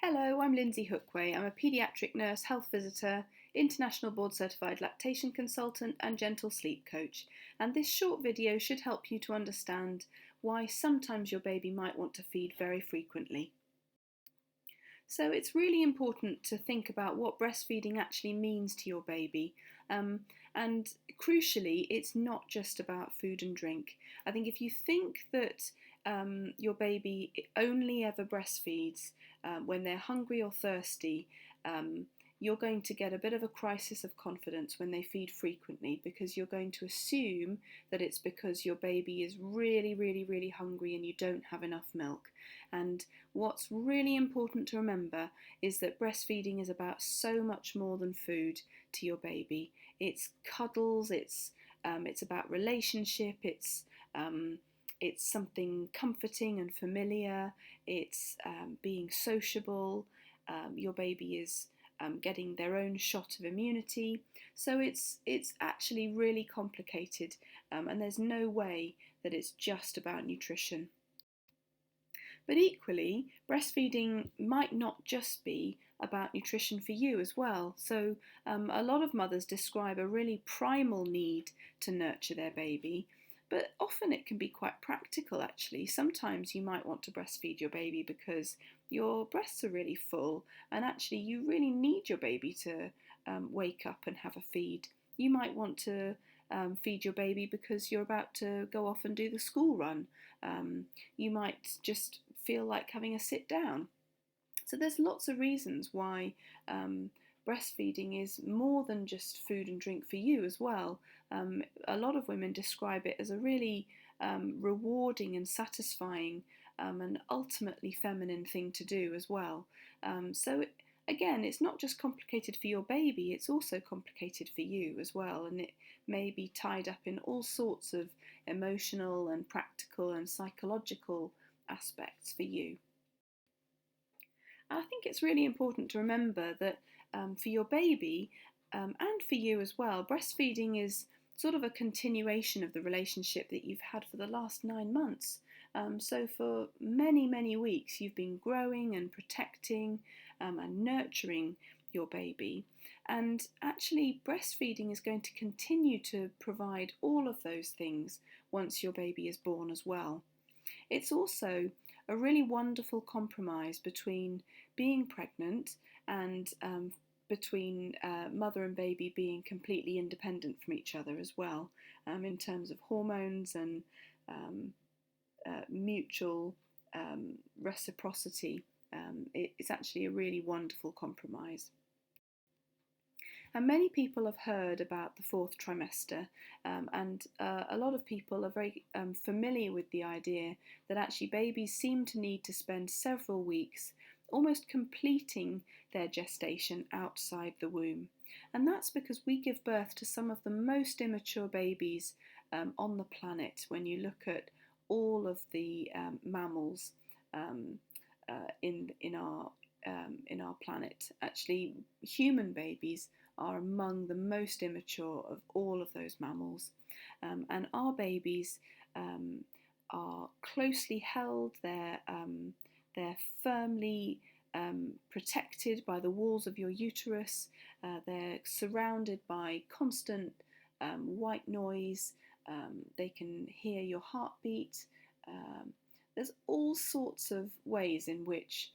Hello, I'm Lyndsey Hookway. I'm a paediatric nurse, health visitor, international board certified lactation consultant and gentle sleep coach. And this short video should help you to understand why sometimes your baby might want to feed very frequently. So it's really important to think about what breastfeeding actually means to your baby. And crucially, it's not just about food and drink. I think if you think that your baby only ever breastfeeds when they're hungry or thirsty, you're going to get a bit of a crisis of confidence when they feed frequently, because you're going to assume that it's because your baby is really, really, really hungry and you don't have enough milk. And what's really important to remember is that breastfeeding is about so much more than food to your baby. It's cuddles, it's about relationship, it's something comforting and familiar, it's being sociable, your baby is getting their own shot of immunity. So it's actually really complicated, and there's no way that it's just about nutrition. But equally, breastfeeding might not just be about nutrition for you as well. So a lot of mothers describe a really primal need to nurture their baby, but often it can be quite practical actually. Sometimes you might want to breastfeed your baby because your breasts are really full and actually you really need your baby to wake up and have a feed. You might want to feed your baby because you're about to go off and do the school run. You might just feel like having a sit down. So there's lots of reasons why breastfeeding is more than just food and drink for you as well. A lot of women describe it as a really rewarding and satisfying and ultimately feminine thing to do as well. Again, it's not just complicated for your baby, it's also complicated for you as well, and it may be tied up in all sorts of emotional and practical and psychological aspects for you. And I think it's really important to remember that for your baby and for you as well, breastfeeding is sort of a continuation of the relationship that you've had for the last 9 months. So for many, many weeks, you've been growing and protecting and nurturing your baby. And actually, breastfeeding is going to continue to provide all of those things once your baby is born as well. It's also a really wonderful compromise between being pregnant and between mother and baby being completely independent from each other as well, in terms of hormones and mutual reciprocity. It's actually a really wonderful compromise. And many people have heard about the fourth trimester, and a lot of people are very familiar with the idea that actually babies seem to need to spend several weeks almost completing their gestation outside the womb. And that's because we give birth to some of the most immature babies on the planet when you look at all of the mammals in our planet. Actually, human babies are among the most immature of all of those mammals, and our babies are closely held. They're firmly protected by the walls of your uterus. They're surrounded by constant white noise. They can hear your heartbeat. There's all sorts of ways in which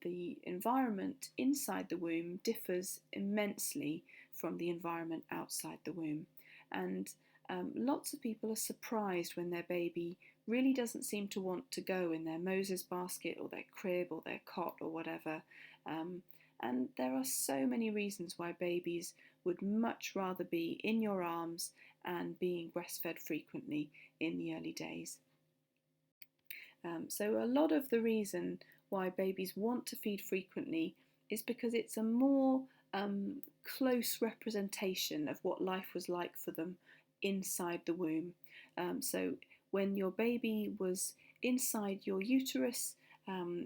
the environment inside the womb differs immensely from the environment outside the womb. And lots of people are surprised when their baby really doesn't seem to want to go in their Moses basket or their crib or their cot or whatever. And there are so many reasons why babies would much rather be in your arms and being breastfed frequently in the early days. So a lot of the reason why babies want to feed frequently is because it's a more close representation of what life was like for them inside the womb. So when your baby was inside your uterus,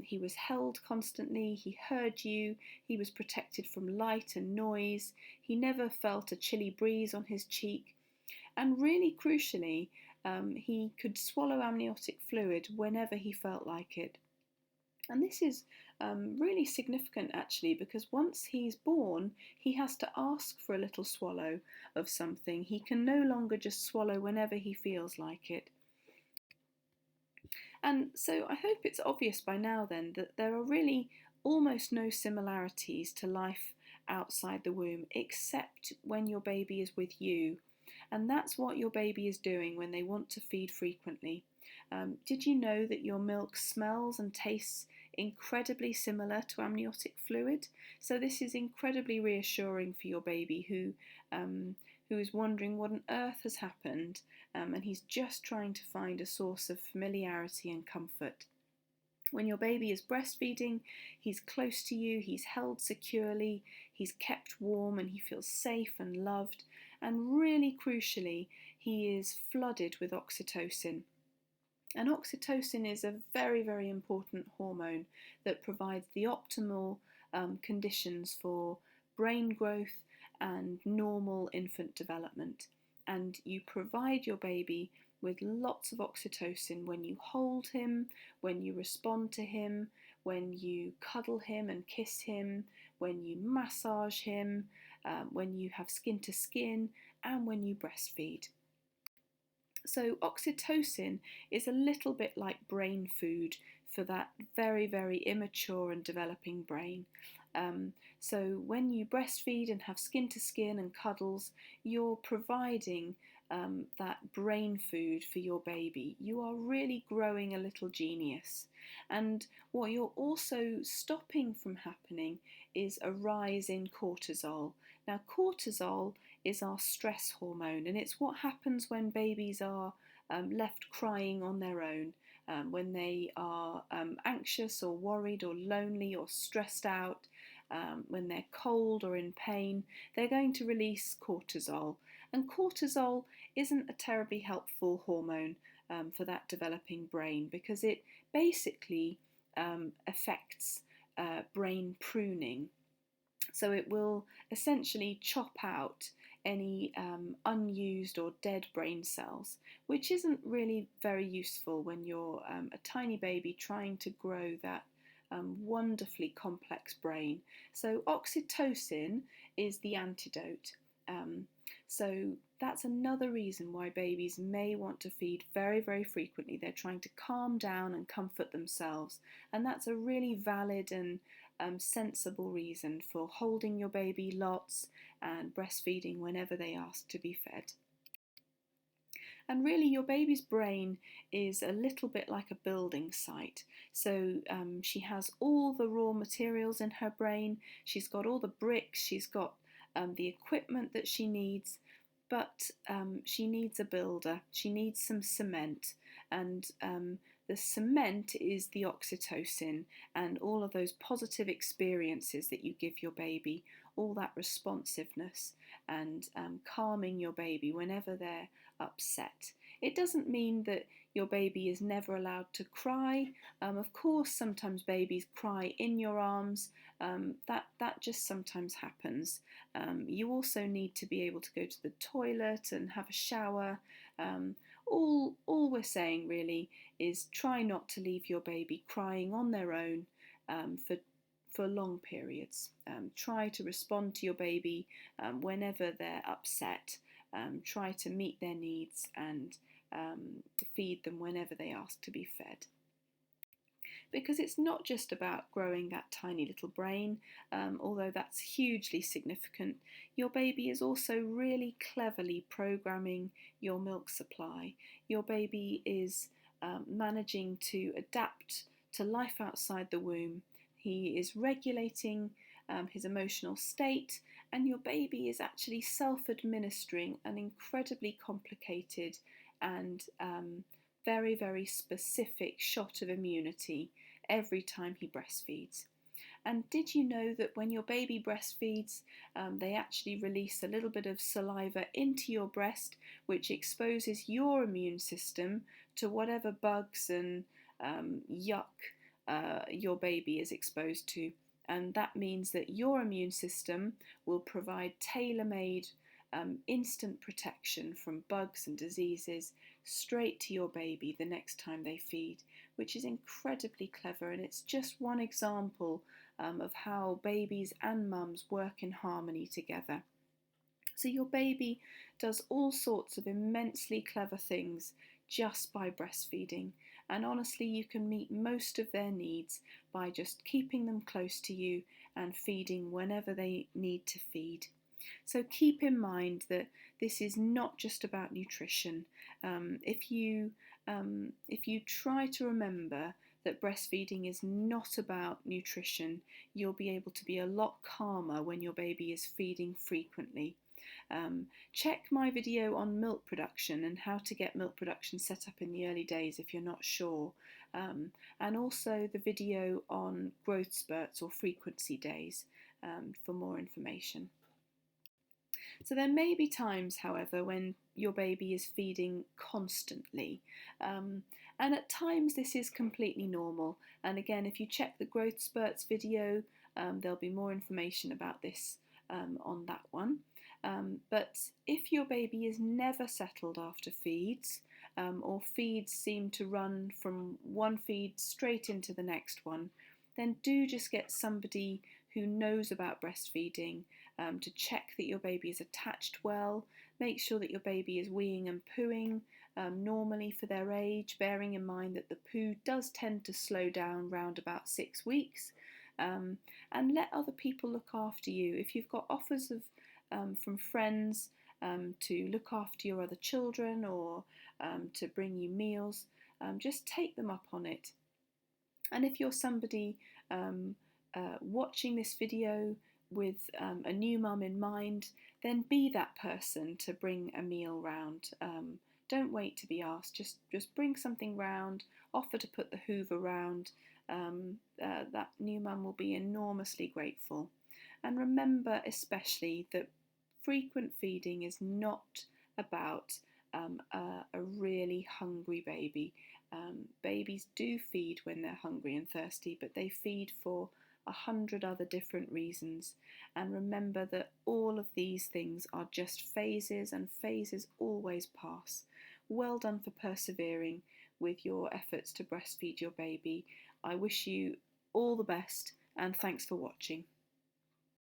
he was held constantly, he heard you, he was protected from light and noise, he never felt a chilly breeze on his cheek, and really crucially, he could swallow amniotic fluid whenever he felt like it. And this is really significant actually, because once he's born, he has to ask for a little swallow of something. He can no longer just swallow whenever he feels like it. And so I hope it's obvious by now then that there are really almost no similarities to life outside the womb, except when your baby is with you. And that's what your baby is doing when they want to feed frequently. Did you know that your milk smells and tastes incredibly similar to amniotic fluid? So this is incredibly reassuring for your baby who is wondering what on earth has happened, and he's just trying to find a source of familiarity and comfort. When your baby is breastfeeding, he's close to you, he's held securely, he's kept warm, and he feels safe and loved. And really crucially, he is flooded with oxytocin. And oxytocin is a very, very important hormone that provides the optimal conditions for brain growth and normal infant development. And you provide your baby with lots of oxytocin when you hold him, when you respond to him, when you cuddle him and kiss him, when you massage him, when you have skin to skin, and when you breastfeed. So oxytocin is a little bit like brain food for that very, very immature and developing brain. So when you breastfeed and have skin to skin and cuddles, you're providing that brain food for your baby. You are really growing a little genius. And what you're also stopping from happening is a rise in cortisol. Now, cortisol is our stress hormone, and it's what happens when babies are left crying on their own, when they are anxious or worried or lonely or stressed out, when they're cold or in pain. They're going to release cortisol, and cortisol isn't a terribly helpful hormone for that developing brain, because it basically affects brain pruning. So it will essentially chop out any unused or dead brain cells, which isn't really very useful when you're a tiny baby trying to grow that wonderfully complex brain. So oxytocin is the antidote. So that's another reason why babies may want to feed very, very frequently. They're trying to calm down and comfort themselves, and that's a really valid and sensible reason for holding your baby lots and breastfeeding whenever they ask to be fed. And really, your baby's brain is a little bit like a building site. So she has all the raw materials in her brain, she's got all the bricks, she's got the equipment that she needs, but she needs a builder, she needs some cement, and the cement is the oxytocin and all of those positive experiences that you give your baby, all that responsiveness and calming your baby whenever they're upset. It doesn't mean that your baby is never allowed to cry. Of course, sometimes babies cry in your arms. That just sometimes happens. You also need to be able to go to the toilet and have a shower. All we're saying really is try not to leave your baby crying on their own for long periods. Try to respond to your baby whenever they're upset. Try to meet their needs and feed them whenever they ask to be fed. Because it's not just about growing that tiny little brain, although that's hugely significant. Your baby is also really cleverly programming your milk supply. Your baby is managing to adapt to life outside the womb. He is regulating his emotional state, and your baby is actually self-administering an incredibly complicated and very, very specific shot of immunity every time he breastfeeds. And did you know that when your baby breastfeeds, they actually release a little bit of saliva into your breast, which exposes your immune system to whatever bugs and yuck your baby is exposed to? And that means that your immune system will provide tailor-made instant protection from bugs and diseases straight to your baby the next time they feed, which is incredibly clever, and it's just one example of how babies and mums work in harmony together. So your baby does all sorts of immensely clever things just by breastfeeding, and honestly you can meet most of their needs by just keeping them close to you and feeding whenever they need to feed. So keep in mind that this is not just about nutrition. If you try to remember that breastfeeding is not about nutrition, you'll be able to be a lot calmer when your baby is feeding frequently. Check my video on milk production and how to get milk production set up in the early days if you're not sure, and also the video on growth spurts or frequency days for more information. So there may be times, however, when your baby is feeding constantly, and at times this is completely normal. And again, if you check the growth spurts video, there'll be more information about this on that one. But if your baby is never settled after feeds, or feeds seem to run from one feed straight into the next one, then do just get somebody who knows about breastfeeding to check that your baby is attached well. Make sure that your baby is weeing and pooing normally for their age, bearing in mind that the poo does tend to slow down round about 6 weeks. And let other people look after you. If you've got offers of from friends to look after your other children or to bring you meals, just take them up on it. And if you're somebody watching this video with a new mum in mind, then be that person to bring a meal round. Don't wait to be asked, just bring something round, offer to put the hoover round. That new mum will be enormously grateful. And remember especially that frequent feeding is not about a really hungry baby. Babies do feed when they're hungry and thirsty, but they feed for 100 other different reasons. And remember that all of these things are just phases, and phases always pass. Well done for persevering with your efforts to breastfeed your baby. I wish you all the best, and thanks for watching.